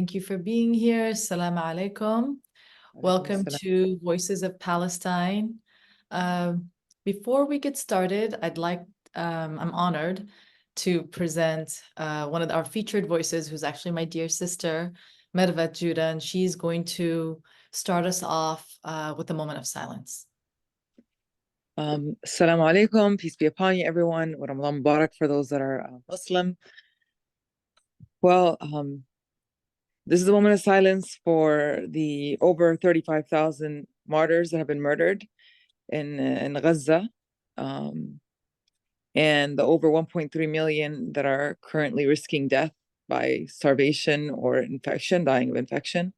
Thank you for being here. Assalamu alaikum. Welcome to Voices of Palestine. Before we get started, I'm honored to present one of our featured voices, who's actually my dear sister, Mirvette Judeh, and she's going to start us off with a moment of silence. Assalamu alaikum, peace be upon you, everyone. Ramadan Mubarak for those that are Muslim. Well, this is a moment of silence for the over 35,000 martyrs that have been murdered in Gaza, and the over 1.3 million that are currently risking death by starvation or infection, dying of infection,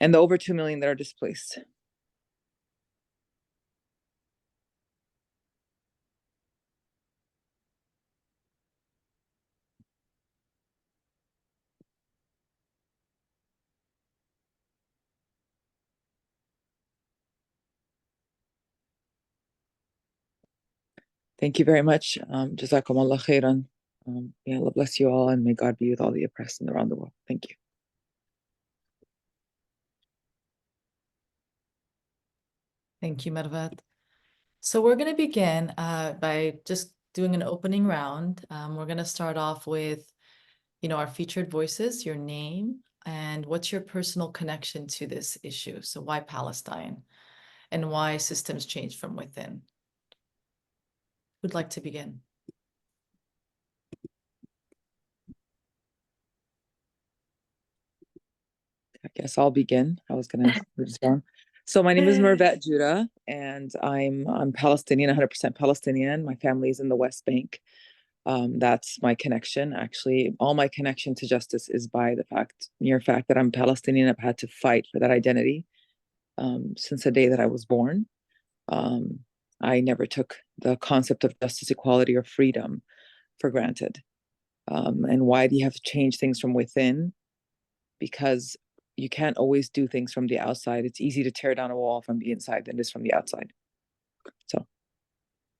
and the over 2 million that are displaced. Thank you very much. Jazakumullah khairan. May Allah bless you all, and may God be with all the oppressed and around the world. Thank you. Thank you, Mirvette. So we're going to begin by just doing an opening round. We're going to start off with, our featured voices, your name, and what's your personal connection to this issue. So why Palestine, and why systems change from within? Who'd like to begin? I guess I'll begin. I was going to respond. So my name is Mirvette Judeh, and I'm Palestinian, 100% Palestinian. My family is in the West Bank. That's my connection. Actually, all my connection to justice is by the mere fact that I'm Palestinian. I've had to fight for that identity since the day that I was born. I never took the concept of justice, equality, or freedom for granted. And why do you have to change things from within? Because you can't always do things from the outside. It's easy to tear down a wall from the inside than it is from the outside. So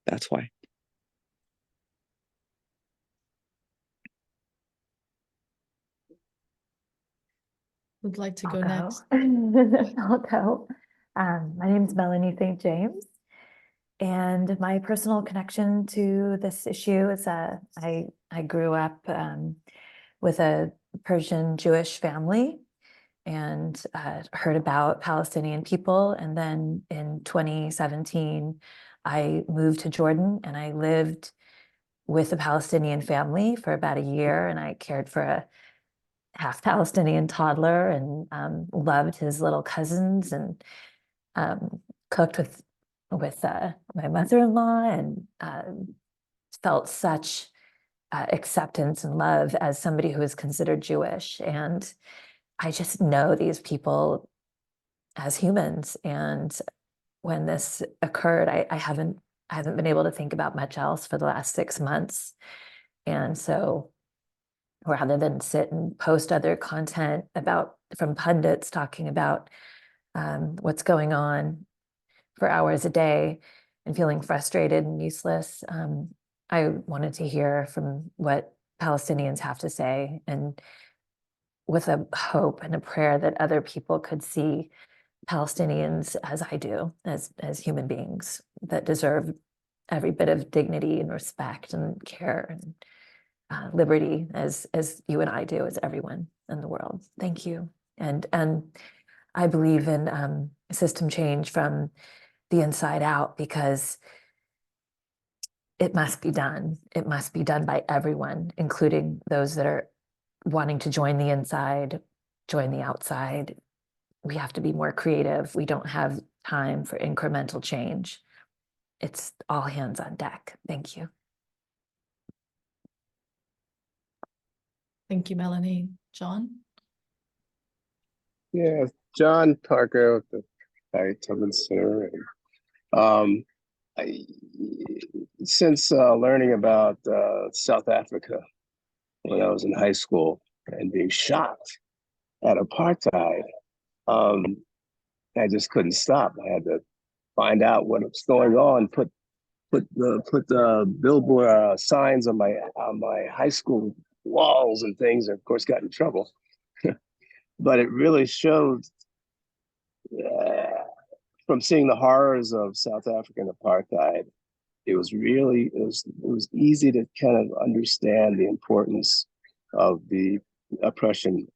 that's why. Who'd like to go next? I'll go. My name is Melanie St.James, and my personal connection to this issue is I grew up with a Persian Jewish family and heard about Palestinian people. And then in 2017, I moved to Jordan, and I lived with a Palestinian family for about a year, and I cared for a half Palestinian toddler and loved his little cousins, and cooked with my mother-in-law, and felt such acceptance and love as somebody who is considered Jewish. And I just know these people as humans. And when this occurred, I haven't been able to think about much else for the last 6 months. And so rather than sit and post other content from pundits talking about what's going on for hours a day and feeling frustrated and useless, I wanted to hear from what Palestinians have to say, and with a hope and a prayer that other people could see Palestinians as I do, as human beings that deserve every bit of dignity and respect and care and liberty as you and I do, as everyone in the world. Thank you. And I believe in system change from the inside out, because it must be done. It must be done by everyone, including those that are wanting to join the inside, join the outside. We have to be more creative. We don't have time for incremental change. It's all hands on deck. Thank you. Thank you, Melanie. John? Yeah, John Parker with the Barry Tubman Center. Since learning about South Africa when I was in high school and being shocked at apartheid, I just couldn't stop. I had to find out what was going on. Put the billboard signs on my high school walls and things. And of course, got in trouble. but it really showed from seeing the horrors of South African apartheid, it was easy to kind of understand the importance of the oppression,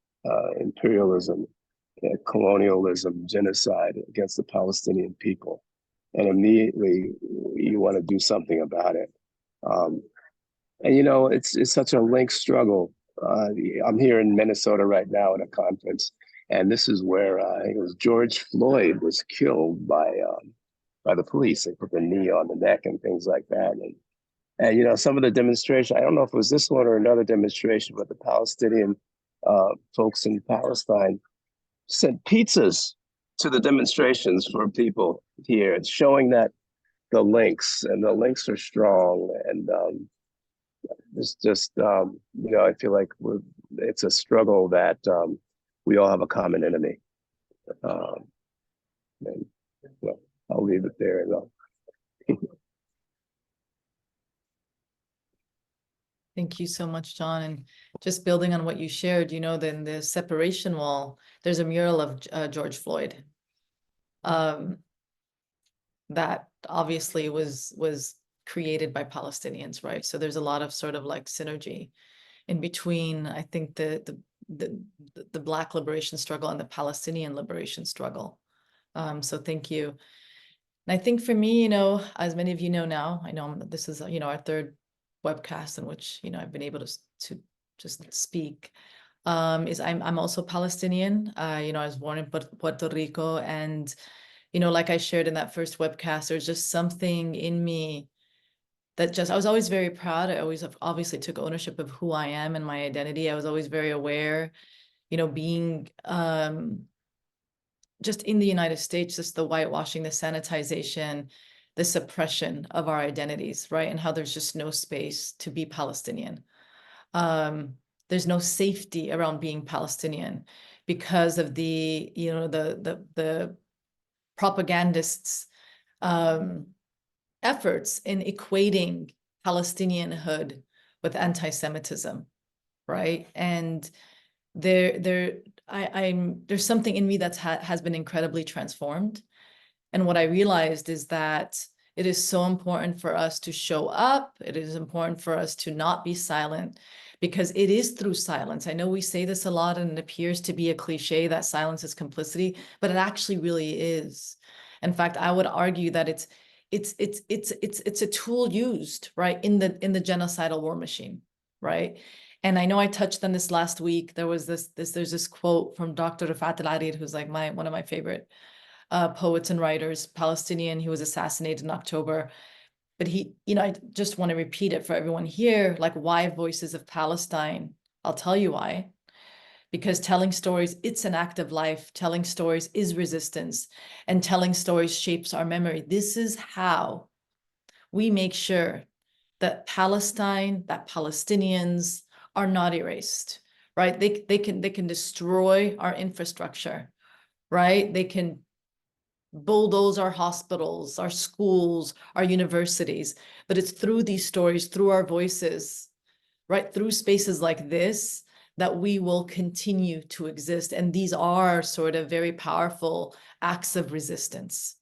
imperialism, colonialism, genocide against the Palestinian people. And immediately you want to do something about it. And you know, it's such a linked struggle. I'm here in Minnesota right now at a conference, and this is where I think it was George Floyd was killed by the police. They put the knee on the neck and things like that. And you know, some of the demonstration, I don't know if it was this one or another demonstration, but the Palestinian folks in Palestine sent pizzas to the demonstrations for people here. It's showing that the links are strong. And it's just, you know, I feel like it's a struggle that we all have a common enemy. And well, I'll leave it there. Thank you so much, John. And just building on what you shared, you know, then the separation wall, there's a mural of George Floyd. That obviously was created by Palestinians, right? So there's a lot of sort of like synergy in between, I think, the Black liberation struggle and the Palestinian liberation struggle. So thank you. And I think for me, you know, as many of you know now, I know this is, you know, our third webcast in which, you know, I've been able to just speak, is I'm also Palestinian. You know, I was born in Puerto Rico, and, you know, like I shared in that first webcast, there's just something in me that just, I was always very proud. I always obviously took ownership of who I am and my identity. I was always very aware, you know, being just in the United States, just the whitewashing, the sanitization, the suppression of our identities, right? And how there's just no space to be Palestinian. There's no safety around being Palestinian because of the, you know, the propagandists' efforts in equating Palestinianhood with anti-Semitism, right? And there's something in me that has been incredibly transformed. And what I realized is that it is so important for us to show up. It is important for us to not be silent, because it is through silence. I know we say this a lot and it appears to be a cliche that silence is complicity, but it actually really is. In fact, I would argue that it's a tool used, right, in the genocidal war machine, right? And I know I touched on this last week. There's this quote from Dr. Fatinah, who's like one of my favorite poets and writers, Palestinian. He was assassinated in October. But he, you know, I just want to repeat it for everyone here, like, why Voices of Palestine? I'll tell you why. Because telling stories, it's an act of life. Telling stories is resistance, and telling stories shapes our memory. This is how we make sure that Palestine, that Palestinians are not erased, right? They can destroy our infrastructure, right? They can bulldoze our hospitals, our schools, our universities, but it's through these stories, through our voices, right, through spaces like this, that we will continue to exist. And these are sort of very powerful acts of resistance.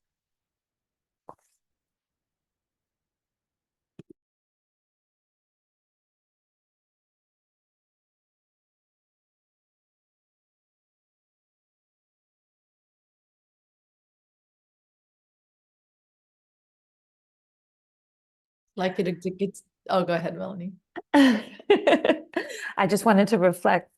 Like it gets, oh, go ahead, Melanie. I just wanted to reflect.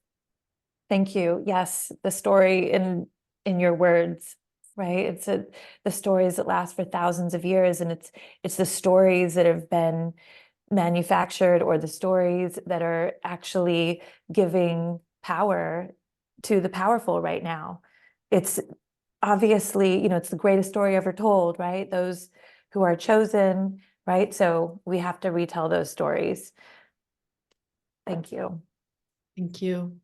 Thank you. Yes, the story in your words, right? It's the stories that last for thousands of years, and it's the stories that have been manufactured, or the stories that are actually giving power to the powerful right now. It's obviously, you know, it's the greatest story ever told, right? Those who are chosen, right? So we have to retell those stories. Thank you. Thank you.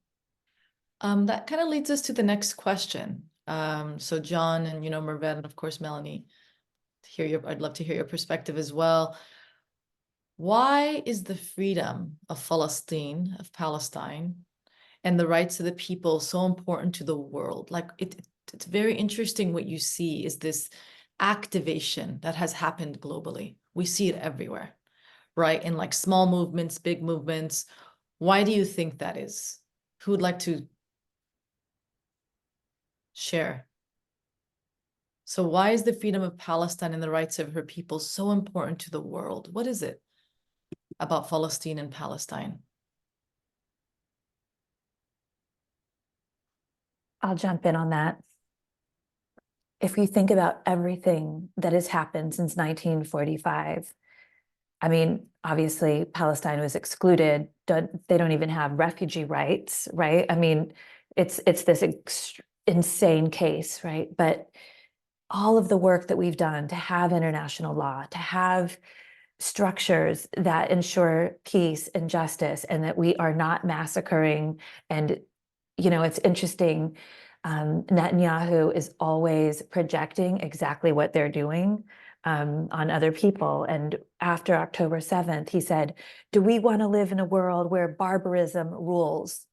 That kind of leads us to the next question. So John and, you know, Mirvette, and of course, Melanie, I'd love to hear your perspective as well. Why is the freedom of Palestine and the rights of the people so important to the world. Like it's very interesting what you see is this activation that has happened globally. We see it everywhere, right? In like small movements, big movements. Why do you think that is? Who would like to share? So why is the freedom of Palestine and the rights of her people so important to the world? What is it about Palestine and Palestine? I'll jump in on that. If you think about everything that has happened since 1945, I mean, obviously Palestine was excluded. They don't even have refugee rights, right? I mean, it's this insane case, right? But all of the work that we've done to have international law, to have structures that ensure peace and justice, and that we are not massacring. And, you know, it's interesting. Netanyahu is always projecting exactly what they're doing on other people. And after October 7th, he said, do we want to live in a world where barbarism rules?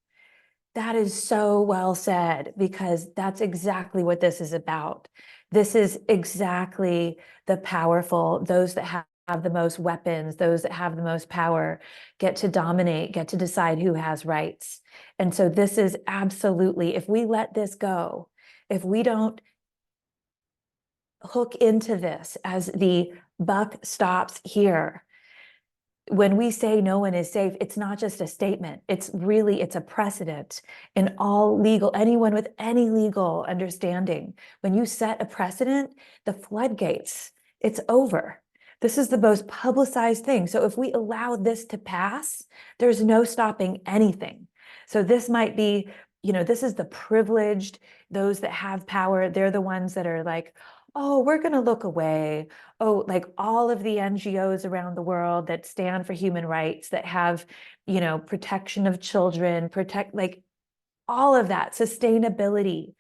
That is so well said, because that's exactly what this is about. This is exactly the powerful, those that have the most weapons, those that have the most power, get to dominate, get to decide who has rights. And so this is absolutely, if we let this go, if we don't hook into this as the buck stops here, when we say no one is safe, it's not just a statement. It's a precedent in all legal, anyone with any legal understanding. When you set a precedent, the floodgates, it's over. This is the most publicized thing. So if we allow this to pass, there's no stopping anything. So this might be, you know, this is the privileged, those that have power, they're the ones that are like, oh, we're going to look away. Oh, like all of the NGOs around the world that stand for human rights, that have, you know, protection of children, like all of that, sustainability,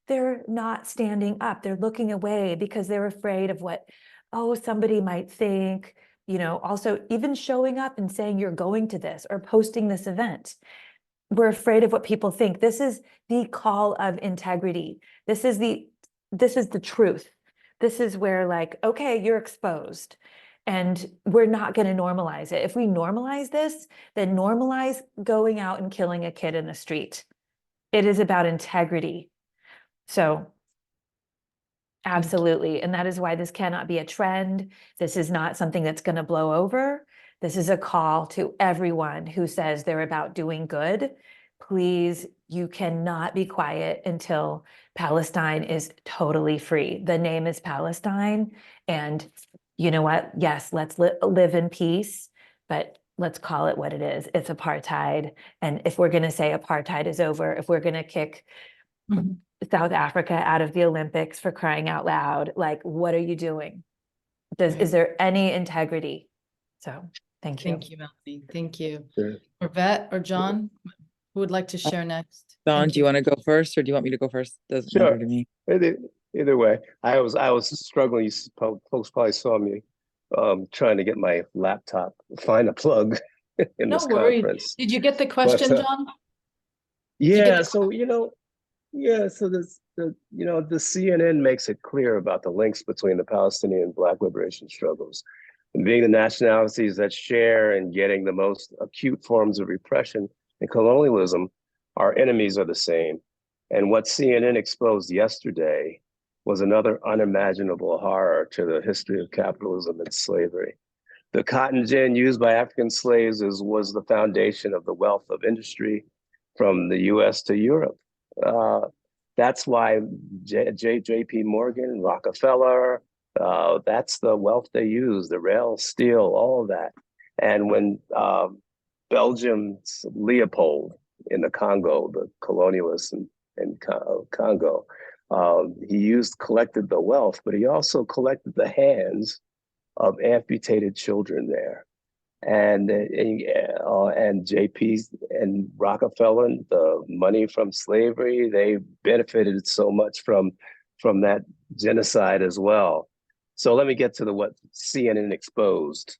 they're not standing up. They're looking away because they're afraid of what, oh, somebody might think, you know, also even showing up and saying you're going to this or posting this event. We're afraid of what people think. This is the call of integrity. This is the truth. This is where, like, okay, you're exposed, and we're not going to normalize it. If we normalize this, then normalize going out and killing a kid in the street. It is about integrity. So absolutely. And that is why this cannot be a trend. This is not something that's going to blow over. This is a call to everyone who says they're about doing good. Please, you cannot be quiet until Palestine is totally free. The name is Palestine. And you know what? Yes, let's live in peace, but let's call it what it is. It's apartheid. And if we're going to say apartheid is over, if we're going to kick South Africa out of the Olympics, for crying out loud, like, what are you doing? Is there any integrity? So thank you. Thank you, Melanie. Thank you. Sure. Mirvette or John, who would like to share next? Don, Thank do you want to go first, or do you want me to go first? Doesn't Sure. matter to me. Either way, I was struggling. Folks probably saw me trying to get my laptop, find a plug in No this worries. conference. Did you get the question, John? Yeah, so so the CNN makes it clear about the links between the Palestinian and Black liberation struggles, and being the nationalities that share and getting the most acute forms of repression and colonialism, our enemies are the same. And what CNN exposed yesterday was another unimaginable horror to the history of capitalism and slavery. The cotton gin used by African slaves was the foundation of the wealth of industry from the US to Europe. That's why J.P. Morgan, Rockefeller, that's the wealth they use, the rail, steel, all of that. And when Belgium's Leopold in the Congo, the colonialists in Congo, he collected the wealth, but he also collected the hands of amputated children there. And JP's and Rockefeller, the money from slavery, they benefited so much from that genocide as well. So let me get to what CNN exposed: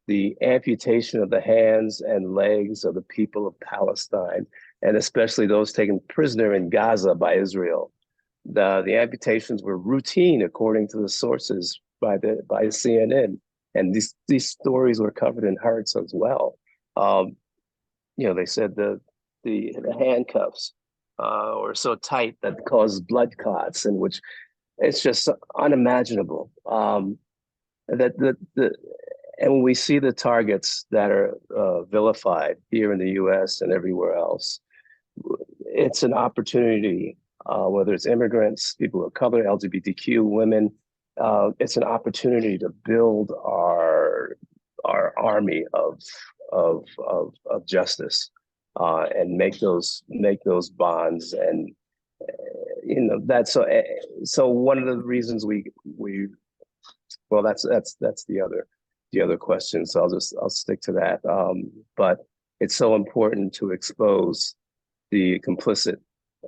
the amputation of the hands and legs of the people of Palestine. and especially those taken prisoner in Gaza by Israel. The amputations were routine, according to the sources by CNN, and these stories were covered in Hearts as well. They said the handcuffs were so tight that caused blood clots, and which it's just unimaginable. And when we see the targets that are vilified here in the U.S. and everywhere else, it's an opportunity. Whether it's immigrants, people of color, LGBTQ, women, it's an opportunity to build our army of justice and make those bonds. And that's so one of the reasons we well, that's the other question. So I'll stick to that. But it's so important to expose the complicit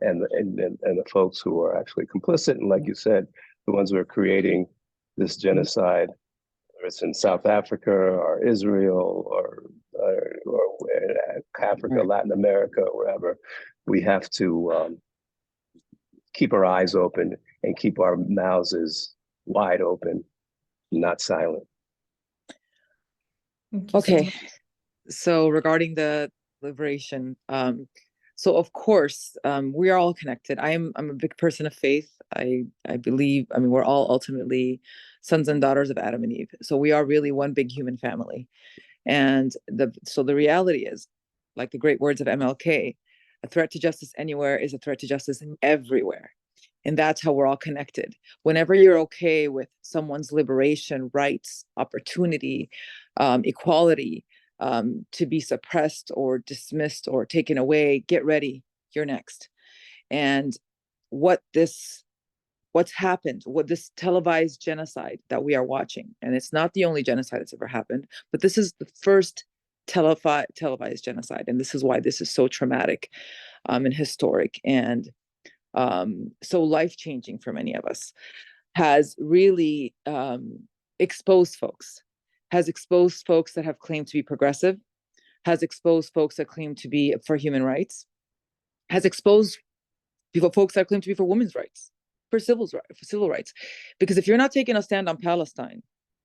and the folks who are actually complicit, and like you said, the ones who are creating this genocide, whether it's in South Africa or Israel or Africa, Latin America, or wherever. We have to keep our eyes open and keep our mouths wide open, not silent. Okay, so regarding the liberation, so of course, we are all connected. I'm a big person of faith. I believe, we're all ultimately sons and daughters of Adam and Eve. So we are really one big human family. And so the reality is, like the great words of MLK, a threat to justice anywhere is a threat to justice everywhere. And that's how we're all connected. Whenever you're okay with someone's liberation, rights, opportunity, equality, to be suppressed or dismissed or taken away, get ready, you're next. And what's happened, what this televised genocide that we are watching, and it's not the only genocide that's ever happened, but this is the first televised genocide. And this is why this is so traumatic and historic and so life-changing for many of us, has really exposed folks that have claimed to be progressive, has exposed folks that claim to be for human rights, has exposed folks that claim to be for women's rights, for civil rights. Because if you're not taking a stand on Palestine,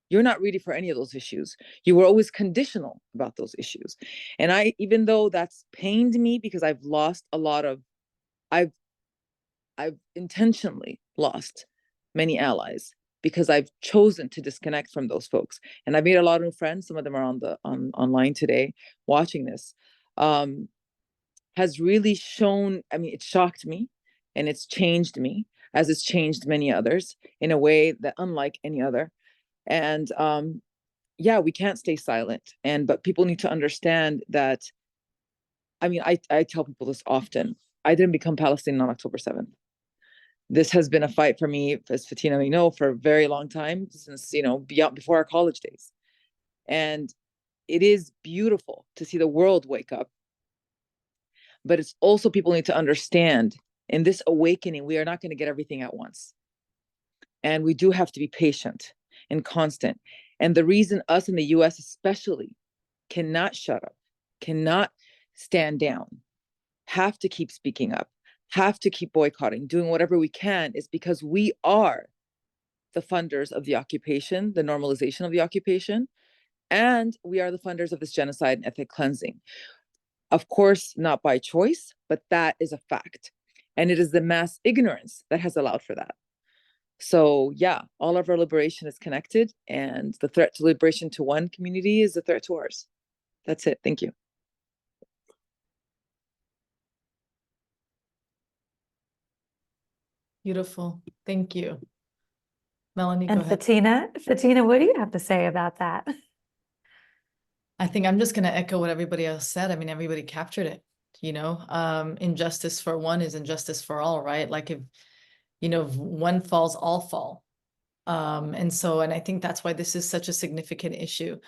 you're not really for any of those issues. You were always conditional about those issues. And even though that's pained me, because I've intentionally lost many allies because I've chosen to disconnect from those folks. And I've made a lot of new friends. Some of them are online today watching this. Has really shown, it shocked me, and it's changed me, as it's changed many others in a way that unlike any other. And we can't stay silent. But people need to understand that, I tell people this often, I didn't become Palestinian on October 7th. This has been a fight for me, as Fatinah for a very long time, since, before our college days. And it is beautiful to see the world wake up. But it's also, people need to understand, in this awakening, we are not going to get everything at once. And we do have to be patient and constant. And the reason us in the US especially cannot shut up, cannot stand down, have to keep speaking up, have to keep boycotting, doing whatever we can, is because we are the funders of the occupation, the normalization of the occupation, and we are the funders of this genocide and ethnic cleansing. Of course, not by choice, but that is a fact. And it is the mass ignorance that has allowed for that. So all of our liberation is connected, and the threat to liberation to one community is a threat to ours. That's it. Thank you. Beautiful. Thank you. Melanie, And go ahead. Fatinah, what do you have to say about that? I think I'm just going to echo what everybody else said. Everybody captured it, injustice for one is injustice for all, right? Like if one falls, all fall. And I think that's why this is such a significant issue.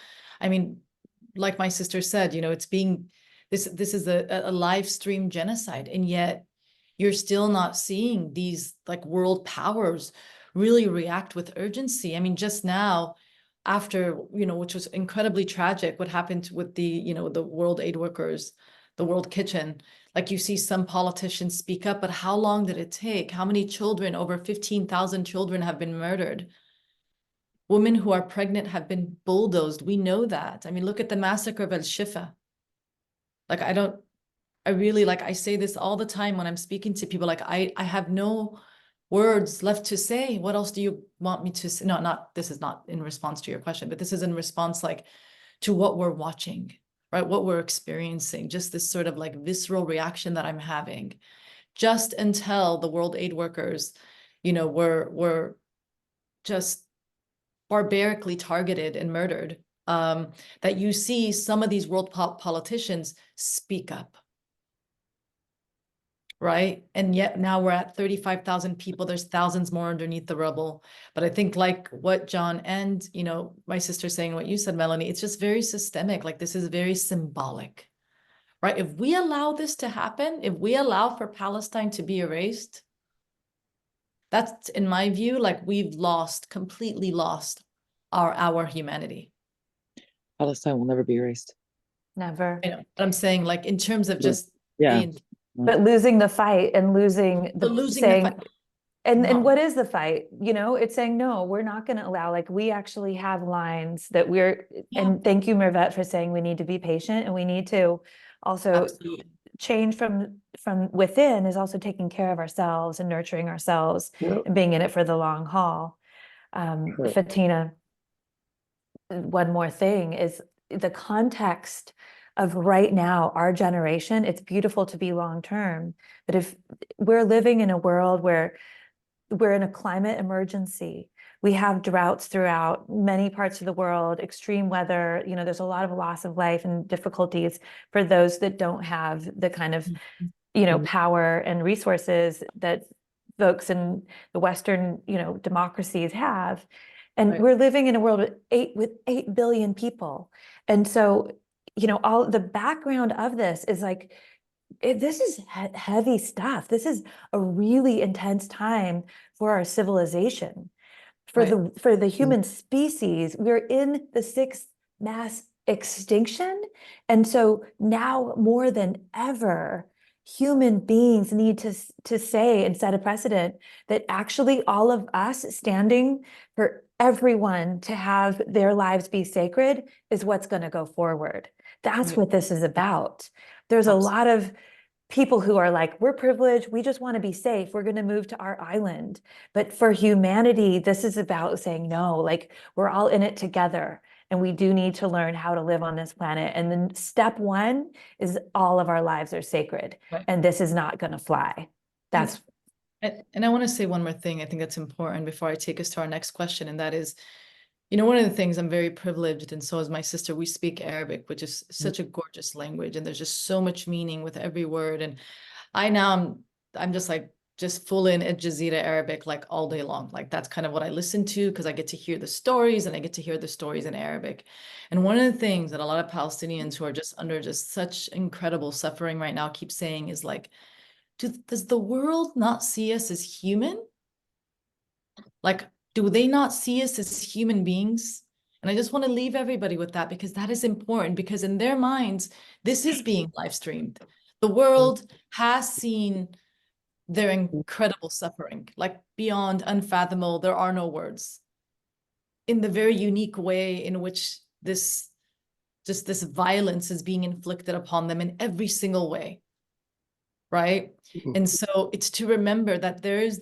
Like my sister said, this is a live stream genocide, and yet you're still not seeing these like world powers really react with urgency. Just now, after, which was incredibly tragic, what happened with the World Aid Workers, the World Kitchen, Like you see some politicians speak up, but how long did it take? How many children, over 15,000 children have been murdered? Women who are pregnant have been bulldozed. We know that. I mean, look at the massacre of Al-Shifa. Like, I really, like, I say this all the time when I'm speaking to people, like, I have no words left to say. What else do you want me to say? No, this is not in response to your question, but this is in response, like, to what we're watching, right? What we're experiencing, just this sort of like visceral reaction that I'm having, just until the World Aid Workers, were just barbarically targeted and murdered, that you see some of these world politicians speak up, right? And yet now we're at 35,000 people. There's thousands more underneath the rubble. But I think like what John and, my sister saying, what you said, Melanie, it's just very systemic. Like this is very symbolic, right? If we allow this to happen, if we allow for Palestine to be erased, that's, in my view, like we've completely lost our humanity. Palestine will never be erased. Never. I know, but I'm saying like in terms of just Yeah. But losing the fight and losing the saying, fight. And No. what is the fight? It's saying, no, we're not going to allow, like, we actually have lines that and thank you, Mirvette, for saying we need to be patient, and we need to also Absolutely. change from within is also taking care of ourselves and nurturing ourselves Yep. and being in it for the long haul. Sure. Fatinah, one more thing is the context of right now, our generation. It's beautiful to be long-term, but if we're living in a world where we're in a climate emergency, we have droughts throughout many parts of the world, extreme weather, there's a lot of loss of life and difficulties for those that don't have the kind of, power and resources that folks in the Western, democracies have. And Right. we're living in a world with 8 billion people. And so, all the background of this is like, this is heavy stuff. This is a really intense time for our civilization. For the human species, we're in the 6th mass extinction. And so now more than ever, human beings need to say and set a precedent that actually all of us standing for everyone to have their lives be sacred is what's going to go forward. That's Right. what this is about. There's a lot of people who are like, we're privileged, we just want to be safe, we're going to move to our island. But for humanity, this is about saying, no, like we're all in it together, and we do need to learn how to live on this planet. And then step one is all of our lives are sacred, Right. and this is not going to fly. That's And I want to say one more thing. I think that's important before I take us to our next question. And that is, one of the things, I'm very privileged, and so is my sister, we speak Arabic, which is such a gorgeous language. And there's just so much meaning with every word. And I'm just like, just full in Al Jazeera Arabic, like all day long. Like that's kind of what I listen to, because I get to hear the stories, and I get to hear the stories in Arabic. And one of the things that a lot of Palestinians who are just under just such incredible suffering right now keep saying is like, does the world not see us as human? Like, do they not see us as human beings? And I just want to leave everybody with that, because that is important, because in their minds, this is being live streamed. The world has seen their incredible suffering, like beyond unfathomable. There are no words. In the very unique way in which this violence is being inflicted upon them in every single way. Right. And so it's to remember that there is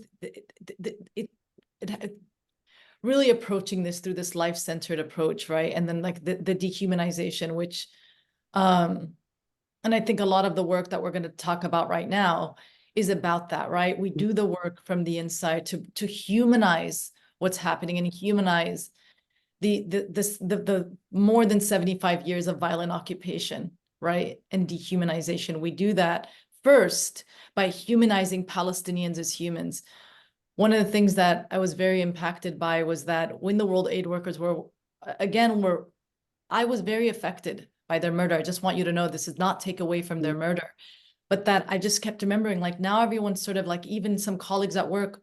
really approaching this through this life-centered approach, right? And then like the dehumanization, which and I think a lot of the work that we're going to talk about right now is about that, right? We do the work from the inside to humanize what's happening and humanize the more than 75 years of violent occupation, right? And dehumanization. We do that first by humanizing Palestinians as humans. One of the things that I was very impacted by was that when the World Aid Workers I was very affected by their murder. I just want you to know this does not take away from their murder, but that I just kept remembering, like now everyone's sort of like, even some colleagues at work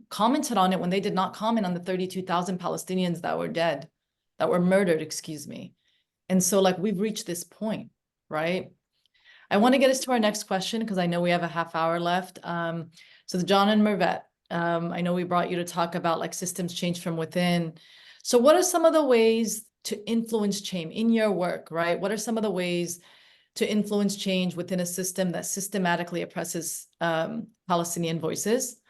commented on it when they did not comment on the 32,000 Palestinians that were murdered, excuse me. And so like we've reached this point, right? I want to get us to our next question because I know we have a half hour left. So John and Mirvette, I know we brought you to talk about like systems change from within. So what are some of the ways to influence change in your work, right? What are some of the ways to influence change within a system that systematically oppresses Palestinian voices?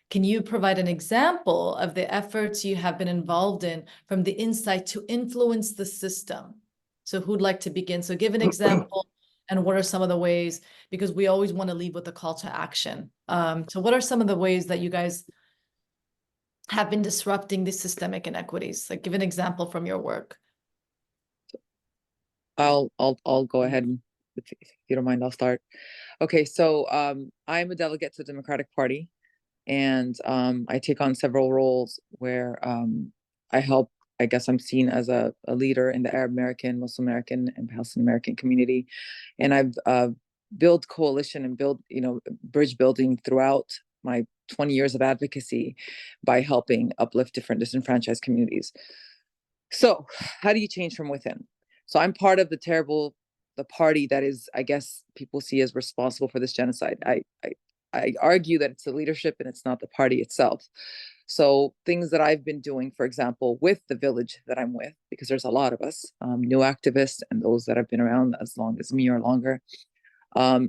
Can you provide an example of the efforts you have been involved in from the inside to influence the system? So who'd like to begin? So give an example and what are some of the ways, because we always want to leave with a call to action. So what are some of the ways that you guys have been disrupting these systemic inequities? Like give an example from your work. I'll go ahead and if you don't mind, I'll start. Okay, so I'm a delegate to the Democratic Party, and I take on several roles where I help. I guess I'm seen as a leader in the Arab American, Muslim American, and Palestinian American community, and I've built coalition and build bridge building throughout my 20 years of advocacy by helping uplift different disenfranchised communities. So, how do you change from within? So I'm part of the party that is, I guess, people see as responsible for this genocide. I argue that it's the leadership and it's not the party itself. So things that I've been doing, for example, with the village that I'm with, because there's a lot of us, new activists and those that have been around as long as me or longer,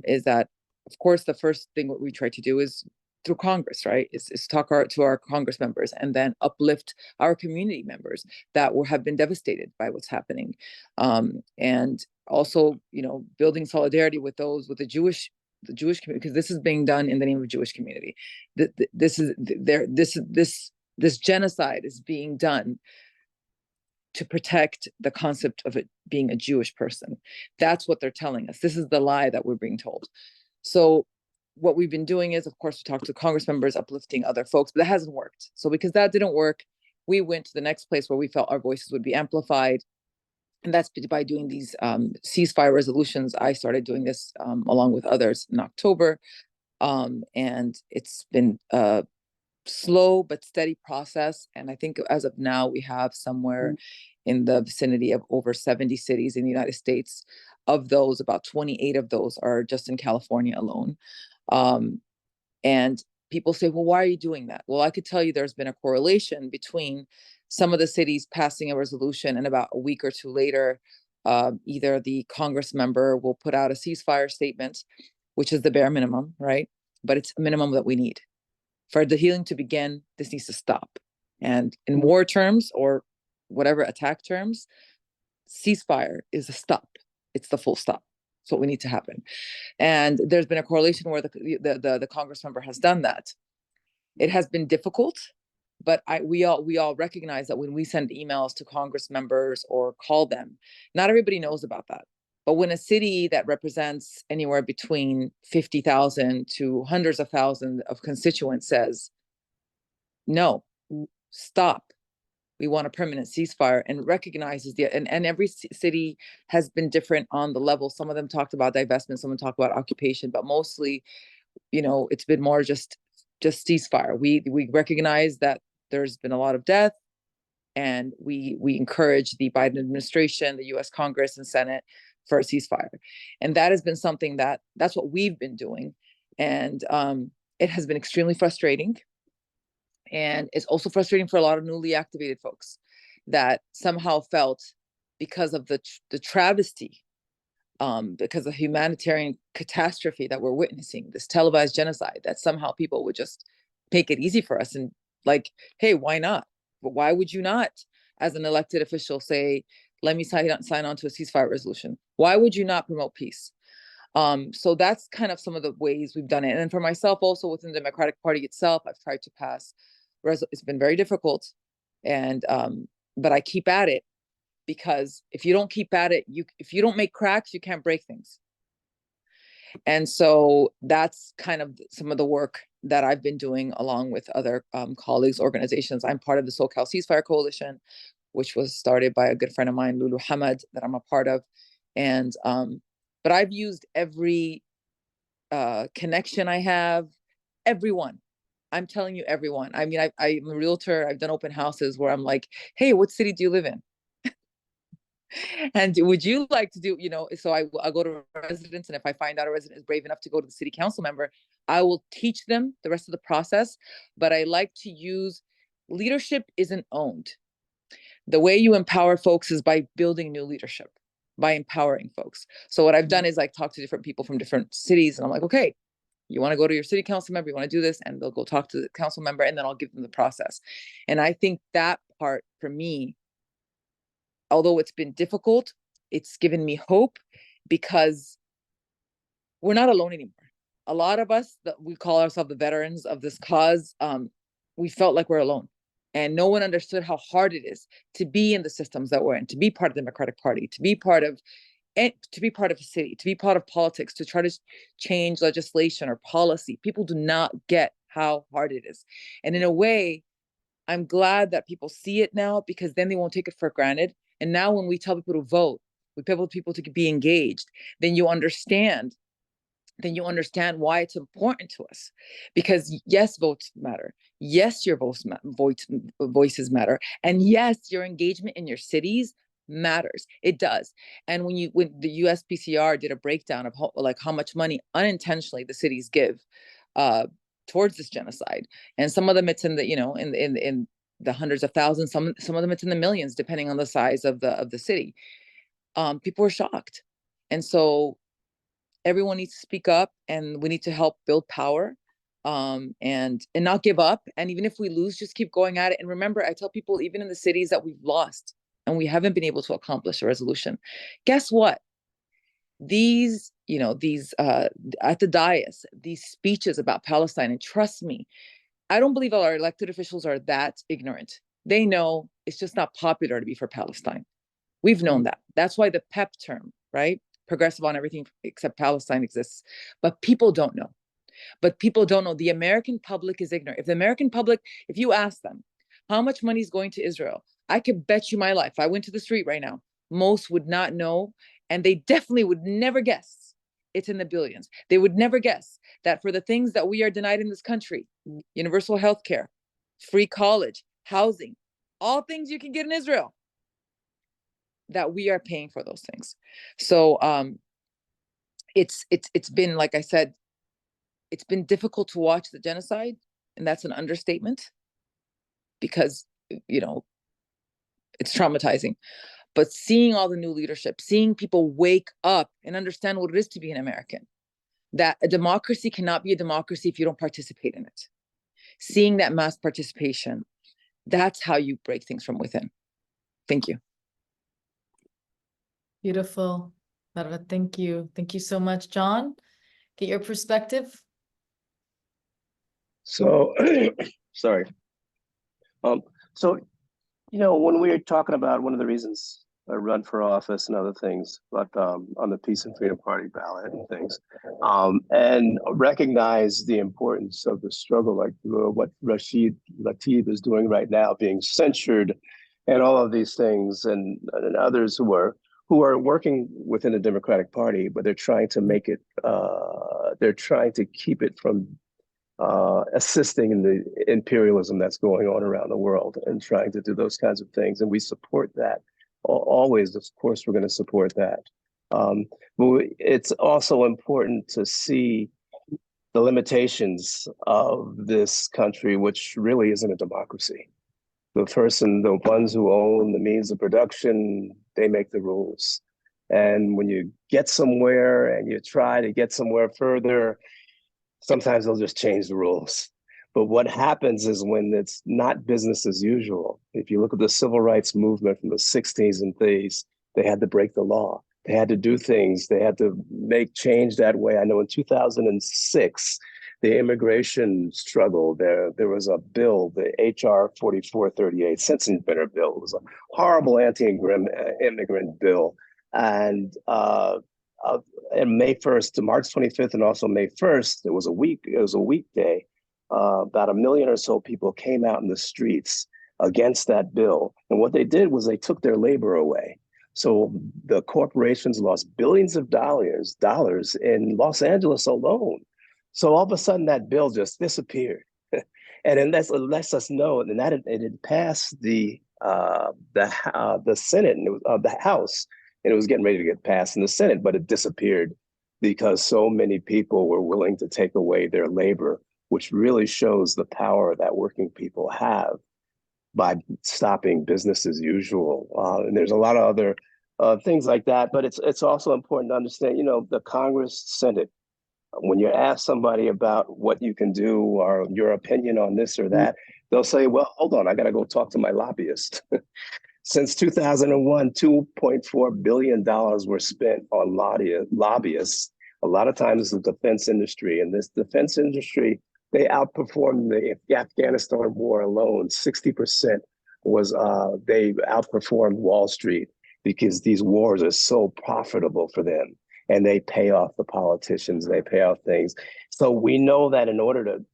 is that, of course, the first thing what we try to do is through Congress, right? Is talk to our Congress members and then uplift our community members that have been devastated by what's happening, and also, building solidarity with those with the Jewish community, because this is being done in the name of the Jewish community. This genocide is being done to protect the concept of it being a Jewish person. That's what they're telling us. This is the lie that we're being told. So what we've been doing is, of course, we talked to Congress members, uplifting other folks, but that hasn't worked. So because that didn't work, we went to the next place where we felt our voices would be amplified. And that's by doing these ceasefire resolutions. I started doing this along with others in October. And it's been a slow but steady process. And I think as of now, we have somewhere in the vicinity of over 70 cities in the United States. Of those, about 28 of those are just in California alone. And people say, well, why are you doing that? Well, I could tell you there's been a correlation between some of the cities passing a resolution and about a week or two later, either the Congress member will put out a ceasefire statement, which is the bare minimum, right? But it's a minimum that we need. For the healing to begin, this needs to stop. And in war terms or whatever attack terms, ceasefire is a stop. It's the full stop. It's what we need to happen. And there's been a correlation where the Congress member has done that. It has been difficult, but we all recognize that when we send emails to Congress members or call them, not everybody knows about that. But when a city that represents anywhere between 50,000 to hundreds of thousands of constituents says, no, stop, we want a permanent ceasefire, and recognizes and every city has been different on the level. Some of them talked about divestment, some talked about occupation, but mostly, it's been more just ceasefire. We recognize that there's been a lot of death, and we encourage the Biden administration, the U.S. Congress and Senate for a ceasefire. And that has been something that's what we've been doing. And it has been extremely frustrating. And it's also frustrating for a lot of newly activated folks that somehow felt, because of the travesty, because of humanitarian catastrophe that we're witnessing, this televised genocide, that somehow people would just make it easy for us and like, hey, why not? But why would you not, as an elected official, say, let me sign on to a ceasefire resolution? Why would you not promote peace? So that's kind of some of the ways we've done it. And for myself, also within the Democratic Party itself, I've tried to pass. It's been very difficult, and but I keep at it, because if you don't keep at it, if you don't make cracks, you can't break things. And so that's kind of some of the work that I've been doing along with other colleagues, organizations. I'm part of the SoCal Ceasefire Coalition, which was started by a good friend of mine, Lulu Hamad, that I'm a part of. And but I've used every connection I have, everyone. I'm telling you, everyone. I mean, I'm a realtor. I've done open houses where I'm like, hey, what city do you live in? And would you like to do, so I'll go to residents, and if I find out a resident is brave enough to go to the city council member, I will teach them the rest of the process. But I like to use, leadership isn't owned. The way you empower folks is by building new leadership, by empowering folks. So what I've done is like talk to different people from different cities, and I'm like, okay, you want to go to your city council member, you want to do this, and they'll go talk to the council member, and then I'll give them the process. And I think that part for me, although it's been difficult, it's given me hope, because we're not alone anymore. A lot of us that we call ourselves the veterans of this cause, we felt like we're alone. And no one understood how hard it is to be in the systems that we're in, to be part of the Democratic Party, to be part of a city, to be part of politics, to try to change legislation or policy. People do not get how hard it is. And in a way, I'm glad that people see it now, because then they won't take it for granted. And now when we tell people to vote, we tell people to be engaged, then you understand why it's important to us. Because yes, votes matter. Yes, your voices matter. And yes, your engagement in your cities matters. It does. And when the USPCR did a breakdown of how much money unintentionally the cities give towards this genocide, and some of them it's in the in the hundreds of thousands, some of them it's in the millions, depending on the size of the city. People were shocked. And so everyone needs to speak up, and we need to help build power, and not give up. And even if we lose, just keep going at it. And remember, I tell people, even in the cities that we've lost and we haven't been able to accomplish a resolution, guess what? These at the dais, these speeches about Palestine, and trust me, I don't believe our elected officials are that ignorant. They know it's just not popular to be for Palestine. We've known that. That's why the PEP term, right? Progressive on everything except Palestine exists. But people don't know. The American public is ignorant. If the American public, if you ask them how much money is going to Israel, I could bet you my life, I went to the street right now, most would not know. And they definitely would never guess it's in the billions. They would never guess that for the things that we are denied in this country, universal health care, free college, housing, all things you can get in Israel, that we are paying for those things. So it's been, like I said, it's been difficult to watch the genocide, and that's an understatement, because it's traumatizing. But seeing all the new leadership, seeing people wake up and understand what it is to be an American, that a democracy cannot be a democracy if you don't participate in it. Seeing that mass participation, that's how you break things from within. Thank you. Beautiful. Thank you. Thank you so much, John. Get your perspective. So, sorry. So, when we were talking about one of the reasons I run for office and other things, but on the Peace and Freedom Party ballot and things, and recognize the importance of the struggle, like what Rashid Latif is doing right now, being censured, and all of these things, and others who are working within the Democratic Party, but they're trying to make it, they're trying to keep it from assisting in the imperialism that's going on around the world, and trying to do those kinds of things. And we support that. Always, of course, we're going to support that. But it's also important to see the limitations of this country, which really isn't a democracy. The ones who own the means of production, they make the rules. And when you get somewhere and you try to get somewhere further, sometimes they'll just change the rules. But what happens is when it's not business as usual, if you look at the civil rights movement from the 60s and 30s, they had to break the law. They had to do things. They had to make change that way. I know in 2006, the immigration struggle, there was a bill, the HR 4438, Sensenbrenner bill. It was a horrible anti-immigrant bill. And May 1st to March 25th, and also May 1st, it was a weekday. About 1 million or so people came out in the streets against that bill. And what they did was they took their labor away. So the corporations lost billions of dollars in Los Angeles alone. So all of a sudden that bill just disappeared. And then that lets us know that it had passed the the Senate and the House, and it was getting ready to get passed in the Senate, but it disappeared because so many people were willing to take away their labor, which really shows the power that working people have by stopping business as usual. And there's a lot of other things like that, but it's also important to understand, the Congress, Senate, when you ask somebody about what you can do or your opinion on this or that, they'll say, well, hold on, I got to go talk to my lobbyist. Since 2001, $2.4 billion were spent on lobbyists. A lot of times the defense industry, and this defense industry, they outperformed the Afghanistan war alone. 60% was they outperformed Wall Street because these wars are so profitable for them, and they pay off the politicians, they pay off things. So we know that in order to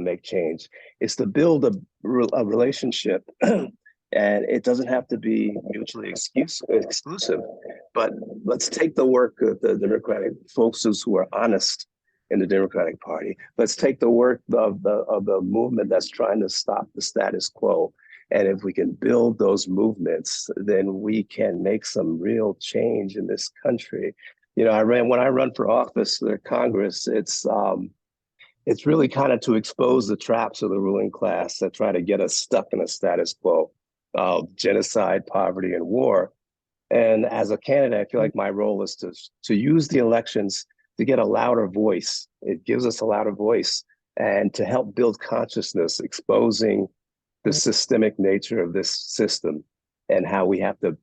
make change is to build a relationship, and it doesn't have to be mutually exclusive. But let's take the work of the Democratic folks who are honest in the Democratic Party. Let's take the work of the movement that's trying to stop the status quo. And if we can build those movements, then we can make some real change in this country. When I run for office, the Congress, it's really kind of to expose the traps of the ruling class that try to get us stuck in a status quo of genocide, poverty, and war. And as a candidate, I feel like my role is to use the elections to get a louder voice. It gives us a louder voice, and to help build consciousness, exposing the systemic nature of this system and how we have to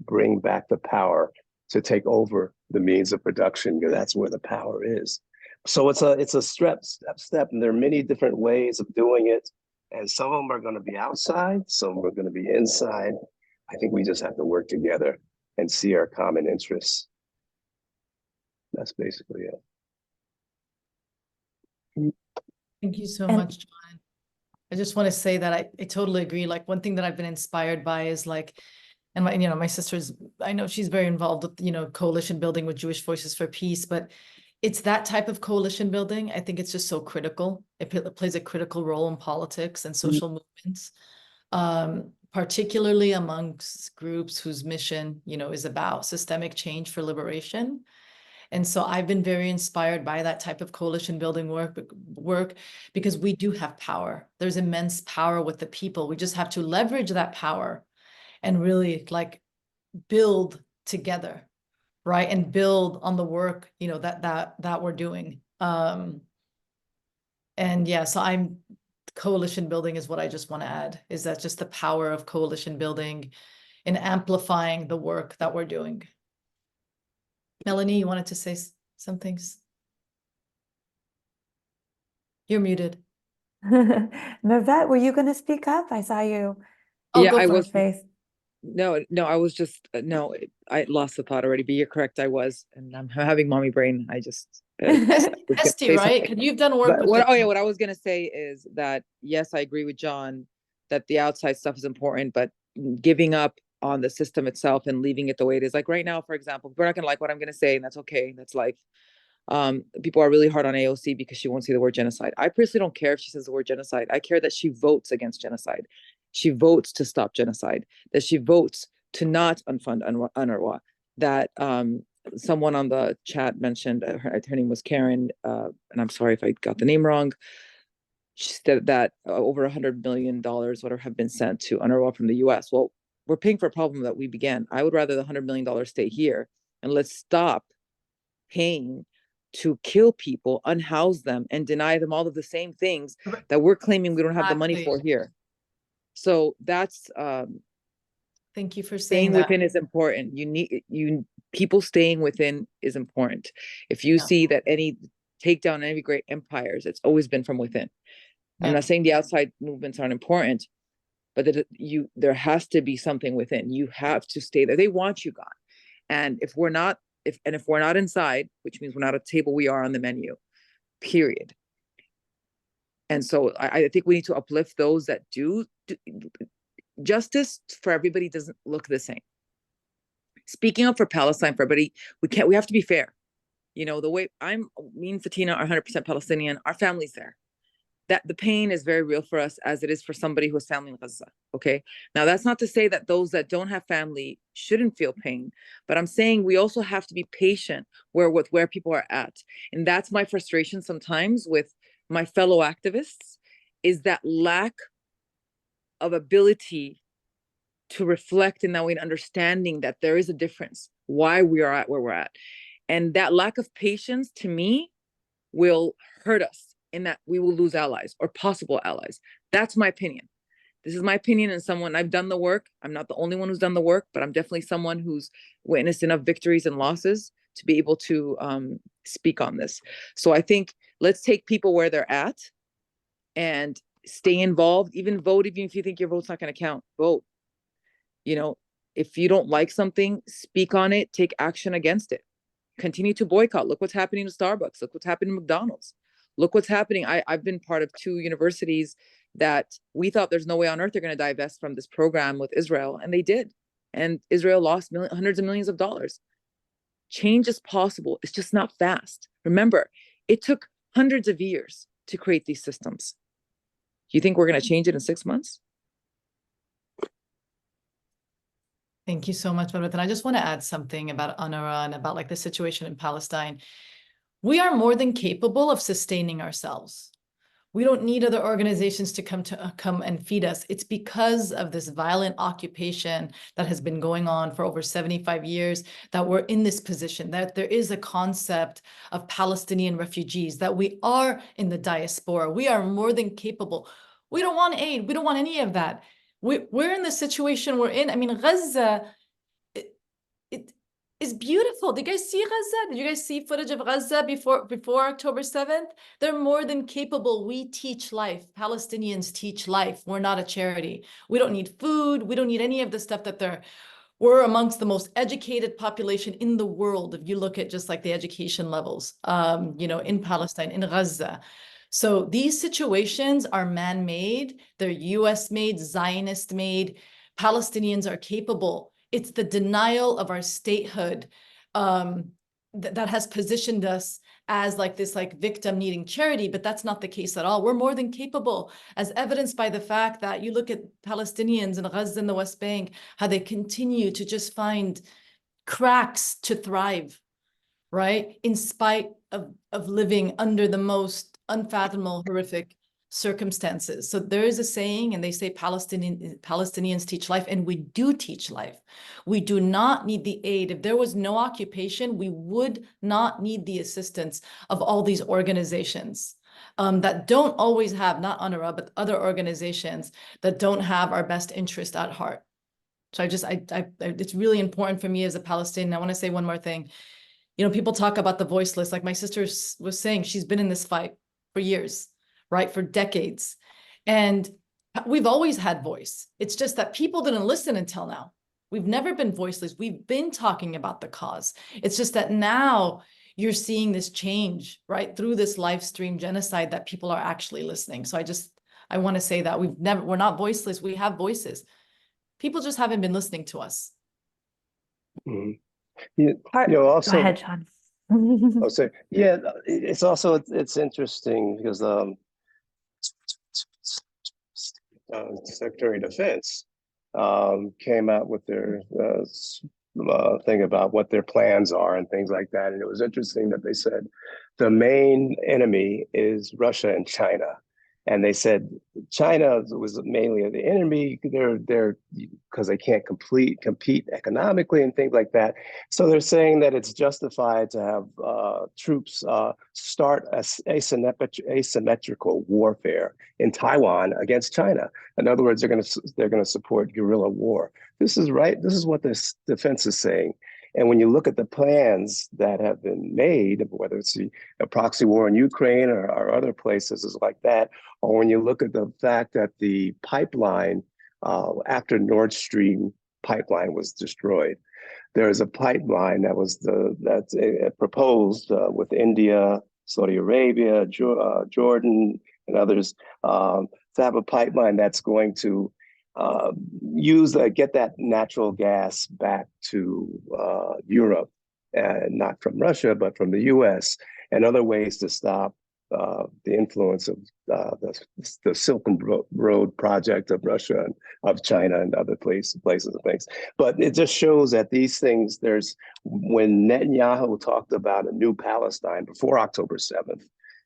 bring back the power to take over the means of production, because that's where the power is. So it's a step, and there are many different ways of doing it. And some of them are going to be outside, some are going to be inside. I think we just have to work together and see our common interests. That's basically it. Thank you so And- much, John. I just want to say that I totally agree. Like, one thing that I've been inspired by is like, and my sister's, I know she's very involved with, coalition building with Jewish Voices for Peace, but it's that type of coalition building. I think it's just so critical. It plays a critical role in politics and social movements, particularly amongst groups whose mission, is about systemic change for liberation. And so I've been very inspired by that type of coalition building work because we do have power. There's immense power with the people. We just have to leverage that power and really like build together, right? And build on the work, that we're doing. And yeah, so coalition building is what I just want to add, is that just the power of coalition building and amplifying the work that we're doing. Melanie, you wanted to say some things? You're muted. Mirvette, were you going to speak up? I saw you. Oh, Yeah, go I for was. it. Face. No, I was just no. I lost the thought already. But you're correct. I was, and I'm having mommy brain. I just was gonna Esty, say right? something. Because you've done work But with what I was gonna say is that yes, I agree with John that the outside stuff is important, but giving up on the system itself and leaving it the way it is. Like right now, for example, we're not gonna like what I'm gonna say, and that's okay. That's life. People are really hard on AOC because she won't say the word genocide. I personally don't care if she says the word genocide. I care that she votes against genocide. She votes to stop genocide, that she votes to not unfund UNRWA, that someone on the chat mentioned, her name was Karen, and I'm sorry if I got the name wrong. She said that over $100 million whatever have been sent to UNRWA from the US. Well, we're paying for a problem that we began. I would rather the $100 million stay here, and let's stop paying to kill people, unhouse them, and deny them all of the same things that we're claiming we don't have the money for here. So that's thank you for staying saying that. within is important. People staying within is important. If you see that any takedown any great empires, it's always been from within. I'm not saying the outside movements aren't important, but that there has to be something within. You have to stay there. They want you gone. And if we're not inside, which means we're not at the table, we are on the menu, period. And so I think we need to uplift those that do. Justice for everybody doesn't look the same. Speaking up for Palestine for everybody, we have to be fair. The way me and Fatinah are 100% Palestinian, our family's there. that the pain is very real for us, as it is for somebody who has family in Gaza. Okay. Now, that's not to say that those that don't have family shouldn't feel pain, but I'm saying we also have to be patient with where people are at. And that's my frustration sometimes with my fellow activists, is that lack of ability to reflect in that way, and understanding that there is a difference, why we are at where we're at. And that lack of patience, to me, will hurt us, in that we will lose allies or possible allies. That's my opinion. This is my opinion, and someone, I've done the work. I'm not the only one who's done the work, but I'm definitely someone who's witnessed enough victories and losses to be able to speak on this. So I think let's take people where they're at and stay involved. Even vote, even if you think your vote's not going to count, vote. You know, if you don't like something, speak on it, take action against it. Continue to boycott. Look what's happening to Starbucks. Look what's happening to McDonald's. Look what's happening. I've been part of 2 universities that we thought there's no way on earth they're going to divest from this program with Israel, and they did. And Israel lost hundreds of millions of dollars. Change is possible. It's just not fast. Remember, it took hundreds of years to create these systems. You think we're going to change it in 6 months? Thank you so much, Mirvette. And I just want to add something about UNRWA and about like the situation in Palestine. We are more than capable of sustaining ourselves. We don't need other organizations to come and feed us. It's because of this violent occupation that has been going on for over 75 years that we're in this position, that there is a concept of Palestinian refugees, that we are in the diaspora. We are more than capable. We don't want aid. We don't want any of that. We're in the situation we're in. I mean, Gaza, it is beautiful. Did you guys see Gaza? Did you guys see footage of Gaza before October 7th? They're more than capable. We teach life. Palestinians teach life. We're not a charity. We don't need food. We don't need any of the stuff that we're amongst the most educated population in the world. If you look at just like the education levels, in Palestine, in Gaza. So these situations are man-made. They're US-made, Zionist-made. Palestinians are capable. It's the denial of our statehood that has positioned us as like this like victim needing charity, but that's not the case at all. We're more than capable, as evidenced by the fact that you look at Palestinians in Gaza and the West Bank, how they continue to just find cracks to thrive, right? In spite of living under the most unfathomable, horrific circumstances. So there is a saying, and they say Palestinians teach life, and we do teach life. We do not need the aid. If there was no occupation, we would not need the assistance of all these organizations that don't always have, not UNRWA, but other organizations that don't have our best interest at heart. So it's really important for me as a Palestinian. I want to say one more thing. People talk about the voiceless, like my sister was saying, she's been in this fight for years, right? For decades. And we've always had voice. It's just that people didn't listen until now. We've never been voiceless. We've been talking about the cause. It's just that now you're seeing this change, right? Through this live stream genocide, that people are actually listening. So I want to say that we're not voiceless. We have voices. People just haven't been listening to us. Mm-hmm. Also, go ahead, Sean. Oh, sorry. Yeah, it's interesting because Secretary of Defense came out with their thing about what their plans are and things like that. And it was interesting that they said the main enemy is Russia and China. And they said China was mainly the enemy. They're because they can't compete economically and things like that. So they're saying that it's justified to have troops start asymmetrical warfare in Taiwan against China. In other words, they're going to support guerrilla war. This is right. This is what this defense is saying. And when you look at the plans that have been made, whether it's a proxy war in Ukraine or other places is like that, or when you look at the fact that the pipeline, after Nord Stream pipeline was destroyed, there is a pipeline that's proposed with India, Saudi Arabia, Jordan, and others to have a pipeline that's going to get that natural gas back to Europe, and not from Russia, but from the US, and other ways to stop the influence of the Silk Road project of Russia and of China and other places and things. But it just shows that these things, when Netanyahu talked about a new Palestine before October 7th,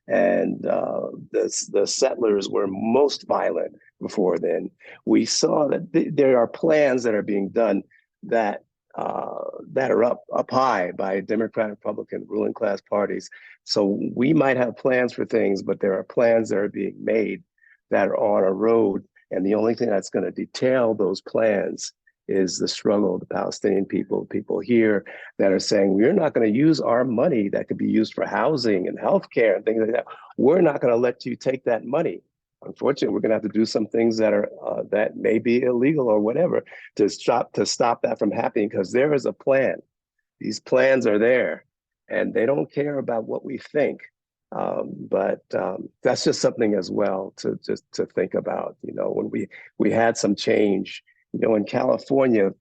and the settlers were most violent before then, we saw that there are plans that are being done that are up high by Democrat, Republican, ruling class parties. So we might have plans for things, but there are plans that are being made that are on a road. And the only thing that's going to detail those plans is the struggle of the Palestinian people here that are saying, we're not going to use our money that could be used for housing and healthcare and things like that. We're not going to let you take that money. Unfortunately, we're going to have to do some things that are that may be illegal or whatever to stop that from happening, because there is a plan. These plans are there, and they don't care about what we think. But that's just something as well to think about. When we had some change, in California,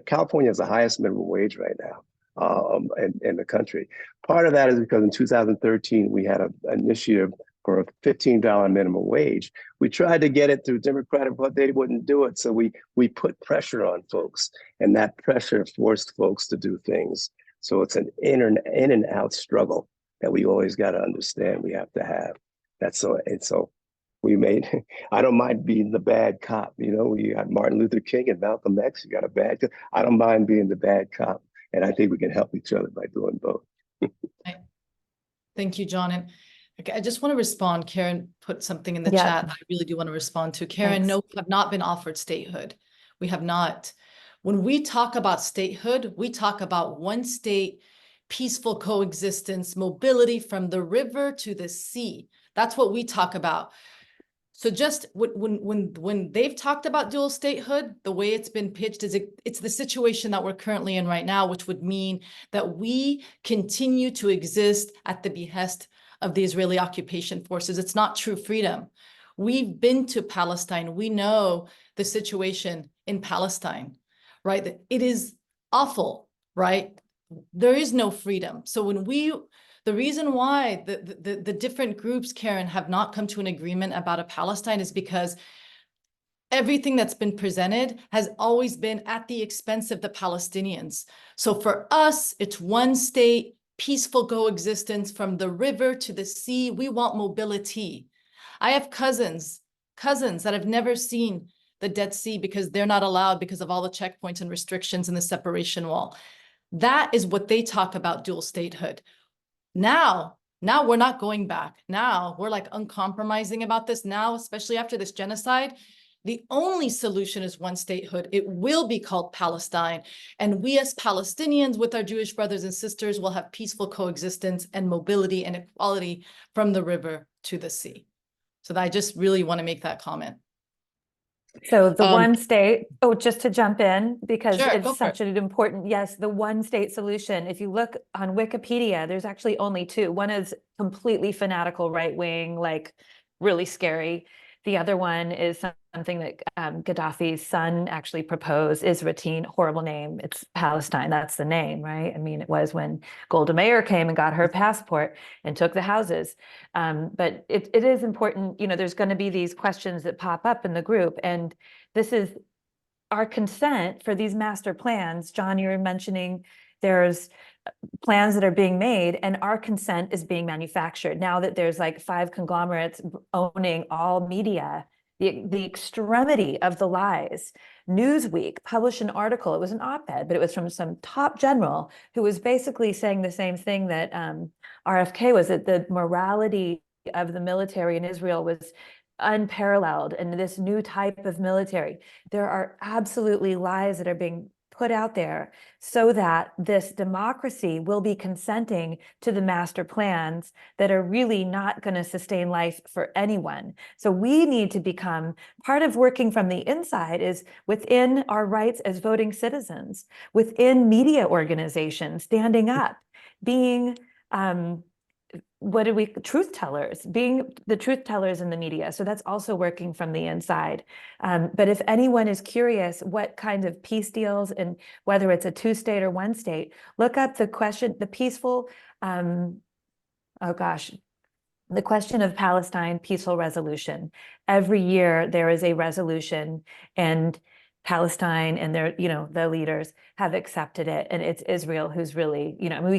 California has the highest minimum wage right now in the country. Part of that is because in 2013 we had an initiative for a $15 minimum wage. We tried to get it through Democratic, but they wouldn't do it. So we put pressure on folks, and that pressure forced folks to do things. So it's an in and out struggle that we always got to understand we have to have. So we made, I don't mind being the bad cop. We got Martin Luther King and Malcolm X. You got a bad cop. I don't mind being the bad cop. And I think we can help each other by doing both. Thank you, John. And I just want to respond. Karen put something in the Yeah. chat that I really do want to respond to. Karen, Thanks. no, we have not been offered statehood. We have not. When we talk about statehood, we talk about one state, peaceful coexistence, mobility from the river to the sea. That's what we talk about. So just when they've talked about dual statehood, the way it's been pitched is it's the situation that we're currently in right now, which would mean that we continue to exist at the behest of the Israeli occupation forces. It's not true freedom. We've been to Palestine. We know the situation in Palestine, right? It is awful, right? There is no freedom. So the reason why the different groups, Karen, have not come to an agreement about a Palestine is because everything that's been presented has always been at the expense of the Palestinians. So for us, it's one state, peaceful coexistence from the river to the sea. We want mobility. I have cousins that have never seen the Dead Sea because they're not allowed because of all the checkpoints and restrictions and the separation wall. That is what they talk about dual statehood. Now we're not going back. Now we're like uncompromising about this now, especially after this genocide. The only solution is one statehood. It will be called Palestine. And we as Palestinians with our Jewish brothers and sisters will have peaceful coexistence and mobility and equality from the river to the sea. So I just really want to make that comment. So the one state, just to jump in, because Sure, it's such an important, yes, the one state solution. If you look on Wikipedia, there's actually only two. One is completely fanatical right wing, like really scary. The other one is something that Gaddafi's son actually proposed, Isratine, horrible name. It's Palestine, that's the name, right? I mean, it was when Golda Meir came and got her passport and took the houses. But it is important, there's going to be these questions that pop up in the group. And this is our consent for these master plans. John, you were mentioning there's plans that are being made, and our consent is being manufactured. Now that there's like 5 conglomerates owning all media, the extremity of the lies. Newsweek published an article, it was an op-ed, but it was from some top general who was basically saying the same thing that RFK was, that the morality of the military in Israel was unparalleled, and this new type of military. There are absolutely lies that are being put out there so that this democracy will be consenting to the master plans that are really not going to sustain life for anyone. So we need to become part of working from the inside is within our rights as voting citizens, within media organizations, standing up, being truth tellers, being the truth tellers in the media. So that's also working from the inside. But if anyone is curious what kind of peace deals, and whether it's a 2-state or 1-state, look up the question, the peaceful, the question of Palestine peaceful resolution. Every year there is a resolution, and Palestine and their, the leaders have accepted it, and it's Israel who's really, I mean,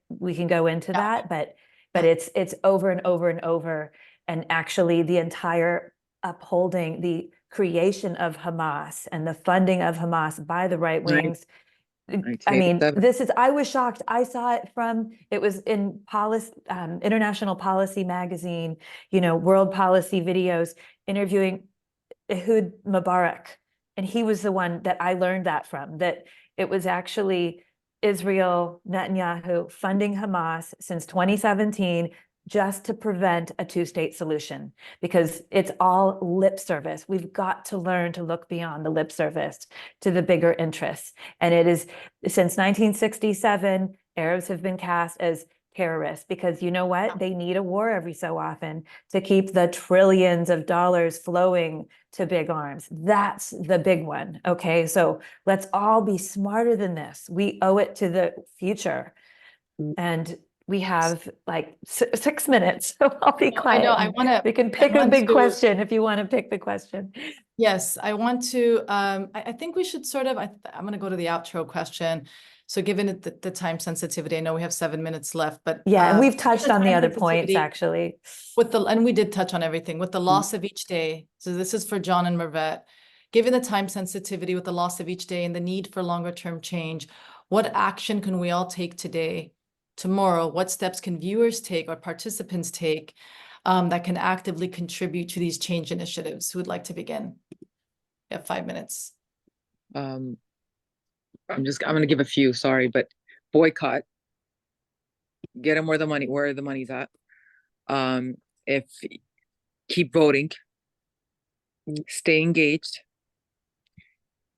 we can go into that, but it's over and over and over, and actually the entire upholding the creation of Hamas and the funding of Hamas by the right wings. I mean, I was shocked. I saw it it was in International Policy Magazine, world policy videos interviewing Ehud Mubarak. And he was the one that I learned that from, that it was actually Israel, Netanyahu funding Hamas since 2017, just to prevent a two-state solution, because it's all lip service. We've got to learn to look beyond the lip service to the bigger interests. And it is, since 1967, Arabs have been cast as terrorists, because you know what? They need a war every so often to keep the trillions of dollars flowing to big arms. That's the big one, okay? So let's all be smarter than this. We owe it to the future. And we have like 6 minutes, so I'll be quiet. I know, we can pick a big question if you want to pick the question. Yes, I want to, I think we should sort of, I'm going to go to the outro question. So given the time sensitivity, I know we have 7 minutes left, but yeah, and we've touched on the other points actually. And we did touch on everything with the loss of each day. So this is for John and Mirvette. Given the time sensitivity with the loss of each day and the need for longer term change, what action can we all take today? Tomorrow, what steps can viewers take or participants take that can actively contribute to these change initiatives? Who would like to begin? You have 5 minutes. I'm going to give a few, sorry, but boycott, get them where the money's at. If keep voting, stay engaged,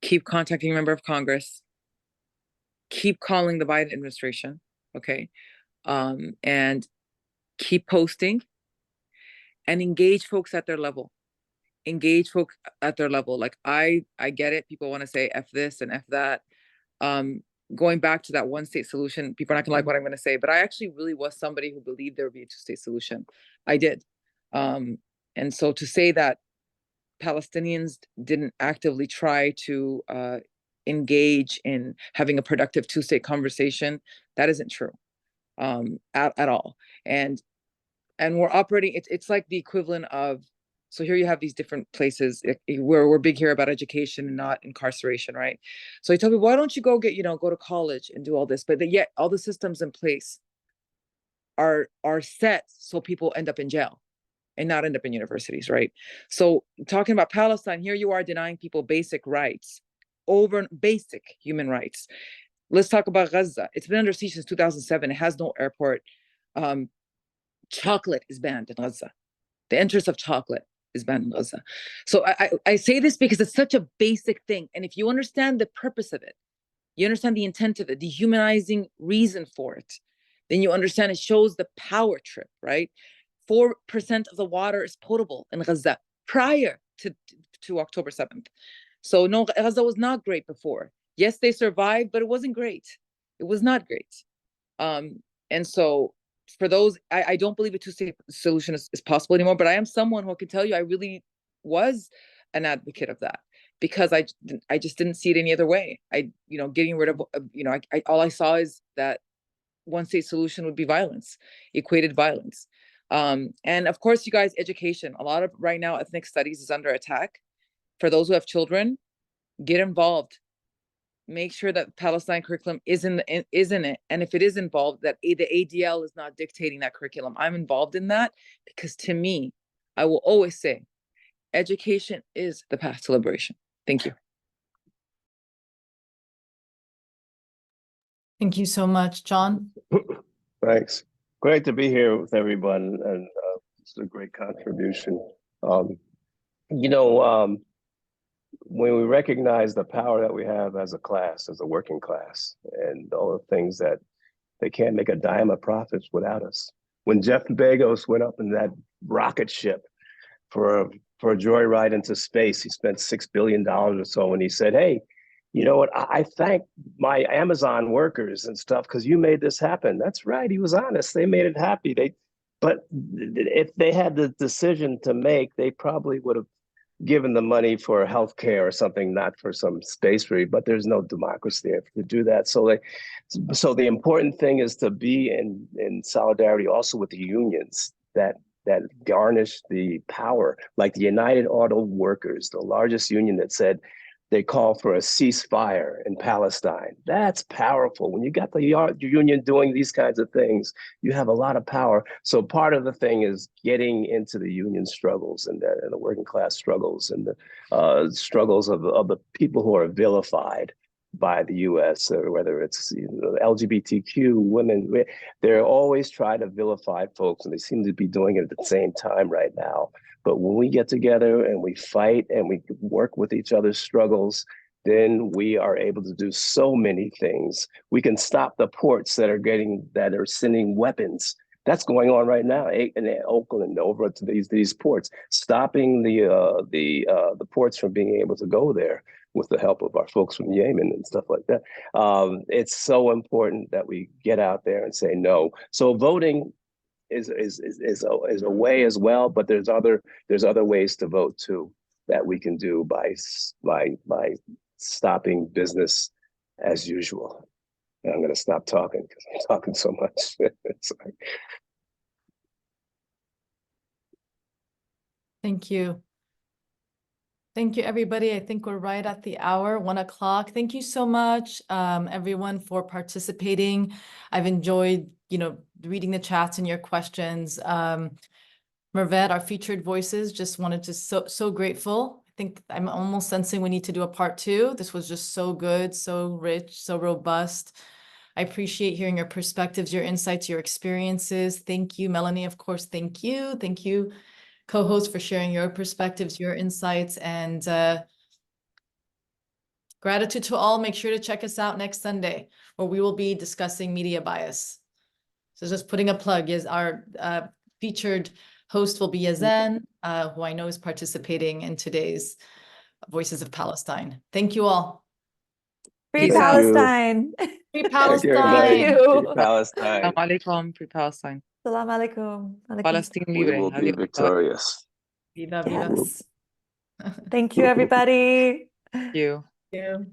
keep contacting a member of Congress, keep calling the Biden administration. Okay. And keep posting and engage folks at their level. Like I get it. People want to say F this and F that. Going back to that one state solution, people are not gonna like what I'm gonna say, but I actually really was somebody who believed there would be a two-state solution. I did. And so to say that Palestinians didn't actively try to engage in having a productive two-state conversation, that isn't true at all. And we're operating, it's like the equivalent of, so here you have these different places where we're big here about education and not incarceration, right? So you tell me, why don't you go go to college and do all this? But yet all the systems in place are set so people end up in jail and not end up in universities, right? So talking about Palestine, here you are denying people basic rights, basic human rights. Let's talk about Gaza. It's been under siege since 2007. It has no airport. Chocolate is banned in Gaza. The entrance of chocolate is banned in Gaza. So I say this because it's such a basic thing. And if you understand the purpose of it, you understand the intent of it, the humanizing reason for it, then you understand it shows the power trip, right? 4% of the water is potable in Gaza prior to October 7th. So no, Gaza was not great before. Yes, they survived, but it wasn't great. It was not great. And so for those, I don't believe a two-state solution is possible anymore, but I am someone who can tell you I really was an advocate of that, because I just didn't see it any other way. Getting rid of, all I saw is that one-state solution would be violence, equated violence. And of course, you guys, education. A lot of right now, ethnic studies is under attack. For those who have children, get involved. Make sure that Palestine curriculum is in it. And if it is involved, that the ADL is not dictating that curriculum. I'm involved in that because to me, I will always say, education is the path to liberation. Thank you. Thank you so much, John. Thanks. Great to be here with everyone, and it's a great contribution. When we recognize the power that we have as a class, as a working class, and all the things that they can't make a dime of profits without us. When Jeff Bezos went up in that rocket ship for a joyride into space, he spent $6 billion or so, and he said, hey, you know what, I thank my Amazon workers and stuff because you made this happen. That's right, he was honest. They made it happy. But if they had the decision to make, they probably would have given the money for healthcare or something, not for some space free. But there's no democracy there to do that. So the important thing is to be in solidarity also with the unions that garnish the power, like the United Auto Workers, the largest union, that said they call for a ceasefire in Palestine. That's powerful. When you got the union doing these kinds of things, you have a lot of power. So part of the thing is getting into the union struggles and the working class struggles and the struggles of the people who are vilified by the U.S., or whether it's LGBTQ women. They're always trying to vilify folks, and they seem to be doing it at the same time right now. But when we get together and we fight and we work with each other's struggles, then we are able to do so many things. We can stop the ports that are sending weapons. That's going on right now in Oakland, over to these ports, stopping the ports from being able to go there with the help of our folks from Yemen and stuff like that. It's so important that we get out there and say no. So voting is a way as well, but there's other ways to vote too that we can do by stopping business as usual. And I'm going to stop talking because I'm talking so much. Sorry. Thank you. Thank you, everybody. I think we're right at the hour, 1 o'clock. Thank you so much, everyone, for participating. I've enjoyed, reading the chats and your questions. Mirvette, our featured voices, just wanted to so grateful. I think I'm almost sensing we need to do a part 2. This was just so good, so rich, so robust. I appreciate hearing your perspectives, your insights, your experiences. Thank you, Melanie, of course. Thank you. Thank you, co-host, for sharing your perspectives, your insights, and gratitude to all. Make sure to check us out next Sunday, where we will be discussing media bias. So just putting a plug, is our featured host will be Yazen, who I know is participating in today's Voices of Palestine. Thank you all. Free Peace out. Palestine. Free Thank you, Palestine. everybody. Thank you. Free Palestine. Assalamu alaikum, free Palestine. Salam alaikum. Alaikum Palestine We libre. will be Adios. victorious. Viva, viva. Yes. Thank you, everybody. Thank you. Thank you.